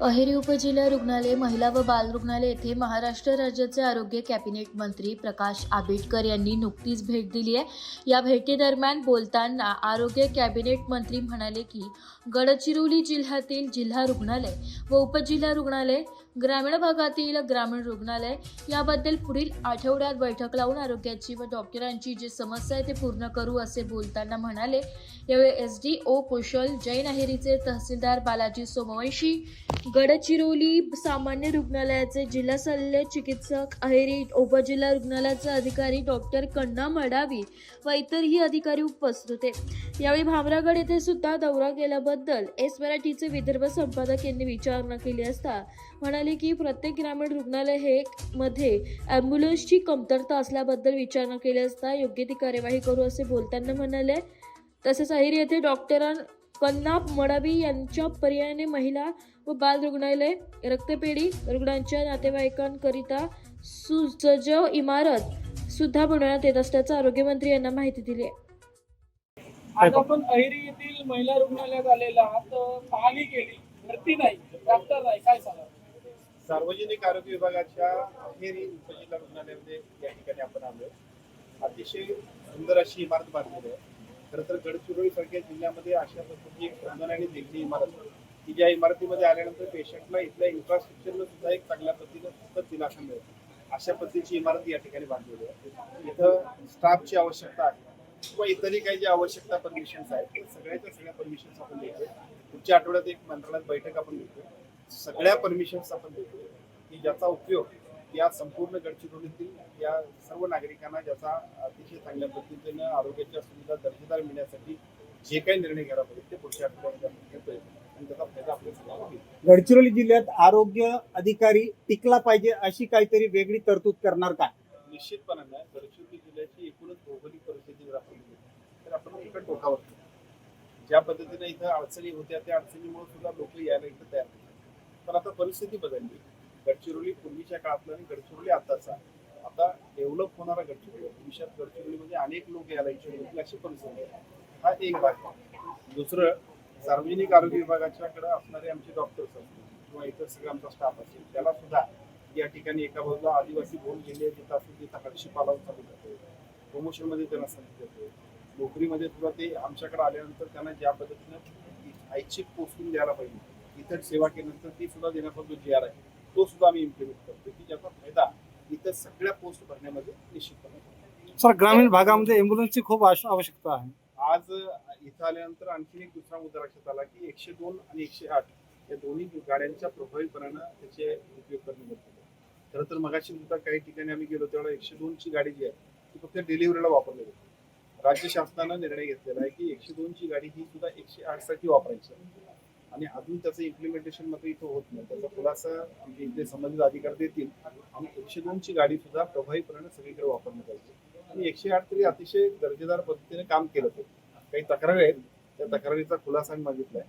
अहेरी उपजिल्हा रुग्णालय, महिला व बाल रुग्णालय येथे महाराष्ट्र राज्याचे आरोग्य कॅबिनेट मंत्री प्रकाश आंबेडकर यांनी नुकतीच भेट दिली आहे। या भेटीदरम्यान बोलताना आरोग्य कॅबिनेट मंत्री म्हणाले की गडचिरोली जिल्ह्यातील जिल्हा रुग्णालय व उपजिल्हा रुग्णालय, ग्रामीण भागातील ग्रामीण रुग्णालय याबद्दल पुढील आठवड्यात बैठक लावून आरोग्याची व डॉक्टरांची जी समस्या आहे ते पूर्ण करू असे बोलताना म्हणाले। यावेळी SDO कुशल जैन, अहेरीचे तहसीलदार बालाजी सोमवंशी, गडचिरोली सामान्य रुग्णालयाचे जिल्हा शल्य चिकित्सक, अहेरी उपजिल्हा रुग्णालयाचे अधिकारी डॉक्टर कन्ना मडावी व इतरही अधिकारी उपस्थित होते। यावेळी भामरागड येथे सुद्धा दौरा केल्याबद्दल मराठीचे विदर्भ संपादक यांनी विचारणा केली असता म्हणाले की प्रत्येक ग्रामीण रुग्णालय हे मध्ये ॲम्ब्युलन्सची कमतरता असल्याबद्दल विचारणा केली असता योग्य ती कार्यवाही करू असे बोलताना म्हणाले। तसेच अहेरी येथे डॉक्टर कन्ना मडावी यांच्या पर्यायाने महिला व बाल रुग्णालय, रक्तपेढी रुग्णांच्या नातेवाईकांकरिता सुसज्ज इमारत सुद्धा बनवण्यात येत असल्याचं आरोग्यमंत्री यांना माहिती दिली आहे। आज आपण अहेरी येथील महिला रुग्णालयात आलेला आहात, पाहणी केली, भरती नाही, डॉक्टर नाही, काय सांगा? सार्वजनिक आरोग्य विभागाच्या अहेरी उपजिल्हा रुग्णालयामध्ये या ठिकाणी आपण आलोय। अतिशय सुंदर अशी इमारत बांधलेली आहे। खरं तर गडचिरोली सारख्या जिल्ह्यामध्ये अशा पद्धतीची एक सुंदर आणि देखणी इमारत की ज्या इमारतीमध्ये आल्यानंतर पेशंटला इथल्या इन्फ्रास्ट्रक्चरला सुद्धा एक चांगल्या पद्धतीनं दिलासा मिळेल अशा पद्धतीची इमारत या ठिकाणी बांधलेली आहे। इथं स्टाफची आवश्यकता आहे किंवा इतरही काही ज्या आवश्यकता परमिशन्स आहेत ते सगळ्या परमिशन्स आपण देतोय। पुढच्या आठवड्यात एक मंत्रालयात बैठक आपण घेतोय, सगळ्या परमिशन्स आपण देतोय की ज्याचा उपयोग या संपूर्ण गडचिरोलीतील या सर्व नागरिकांना ज्याचा अतिशय चांगल्या पद्धतीने आरोग्याच्या सुविधा दर्जेदार मिळण्यासाठी जे काही निर्णय घ्यायला पाहिजे ते पुढच्या आठवड्यात आपण घेतोय आणि त्याचा फायदा आपल्या सगळ्यांना होईल। गडचिरोली जिल्ह्यात आरोग्य अधिकारी टिकला पाहिजे अशी काहीतरी वेगळी तरतूद करणार का? निश्चितपणे गडचिरोली जिल्ह्याची एकूणच भौगोलिक परिस्थिती जर आपण बघितली तर आपण एका टोकावर ज्या पद्धतीने इथं अडचणी होत्या त्या अडचणीमुळे सुद्धा लोक यायला इथं तयार होतात। पण आता परिस्थिती बदलली। गडचिरोली पूर्वीच्या काळातला आणि गडचिरोली आताचा आता डेव्हलप होणारा गडचिरोली, भविष्यात गडचिरोलीमध्ये अनेक लोक यायला इच्छुक होतील अशी परिस्थिती आहे। हा एक भाग आहे। दुसरं, सार्वजनिक आरोग्य विभागाच्याकडे असणारे आमचे डॉक्टर्स असतील किंवा इतर सगळं आमचा स्टाफ असेल त्याला सुद्धा या ठिकाणी एका बाजूला आदिवासी बहुल जिल्हे जिथं असेल तिथं हर्षीपाला चालू करतो, प्रमोशनमध्ये त्यांना संधी देतो, नोकरीमध्ये सुद्धा ते आमच्याकडे आल्यानंतर त्यांना ज्या पद्धतीनं ऐच्छिक पोस्टिंग द्यायला पाहिजे इतर सेवा केल्यानंतर ती सुद्धा देण्याचा जो GR आहे तो सुद्धा आम्ही इम्प्लिमेंट करतो की ज्याचा फायदा इतर सगळ्या पोस्ट भरण्यामध्ये निश्चितपणे। सर, ग्रामीण भागामध्ये एम्ब्युलन्सची खूप आवश्यकता आहे। आज इथं आल्यानंतर आणखी एक दुसरा मुद्दा लक्षात आला की 102 आणि 108 या दोन्ही गाड्यांच्या प्रभावीपणानं त्याचे उपयोग करणे गरजेचं आहे। खरं तर मगाशी सुद्धा काही ठिकाणी आम्ही गेलो तेव्हा 102 ची गाडी जी आहे ती फक्त डिलिव्हरीला वापरली जाते। राज्य शासनानं निर्णय घेतलेला आहे की 102 ची गाडी ही सुद्धा 108 साठी वापरायची आणि अजून त्याचं इम्प्लिमेंटेशन मात्र इथं होत नाही। त्याचा खुलासा आमचे इथले संबंधित अधिकारी देतील आणि 102 ची गाडी सुद्धा प्रभावीपणाने सगळीकडे वापरण्यात पाहिजे आणि 108 तरी अतिशय दर्जेदार पद्धतीने काम केलं ते। काही तक्रारी आहेत, त्या तक्रारीचा खुलासा आम्ही मागितलाय,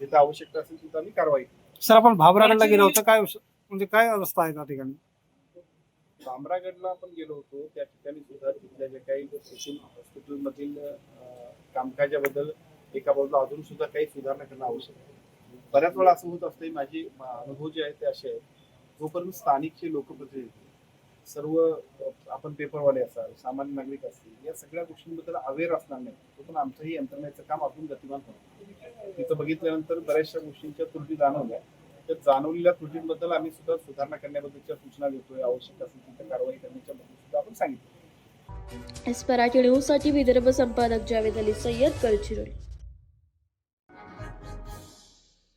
जिथं आवश्यकता असेल तिथं आम्ही कारवाई करू। सर, आपण भामरागडला गेलो होतो, काय अवस्था आहे त्या ठिकाणी? भामरागडला आपण गेलो होतो, त्या ठिकाणी सुद्धा तिथल्या जे काही हॉस्पिटलमधील कामकाजाबद्दल एका बाजूला अजून सुद्धा काही सुधारणा करणं आवश्यक आहे। बऱ्याच वेळा असं होत असते, माझे अनुभव जे आहेत ते असे आहेत, जोपर्यंत स्थानिकचे लोकप्रतिनिधी सर्व आपण पेपरवाले असाल, सामान्य नागरिक असतील, या सगळ्या गोष्टींबद्दल अवेअर असणार नाही तोपर्यंत आमचंही यंत्रणेचं काम अजून गतिमान होतं। तिथं बघितल्यानंतर बऱ्याचशा गोष्टींच्या त्रुटी जाणवल्या, त्या जाणवलेल्या त्रुटींबद्दल आम्ही सुद्धा सुधारणा करण्याबद्दलच्या सूचना देतोय, आवश्यक असेल तिथं कारवाई करण्याच्या बद्दल सुद्धा आपण सांगितलं। मराठी न्यूजसाठी विदर्भ संपादक जावेद अली सय्यद, गडचिरोली।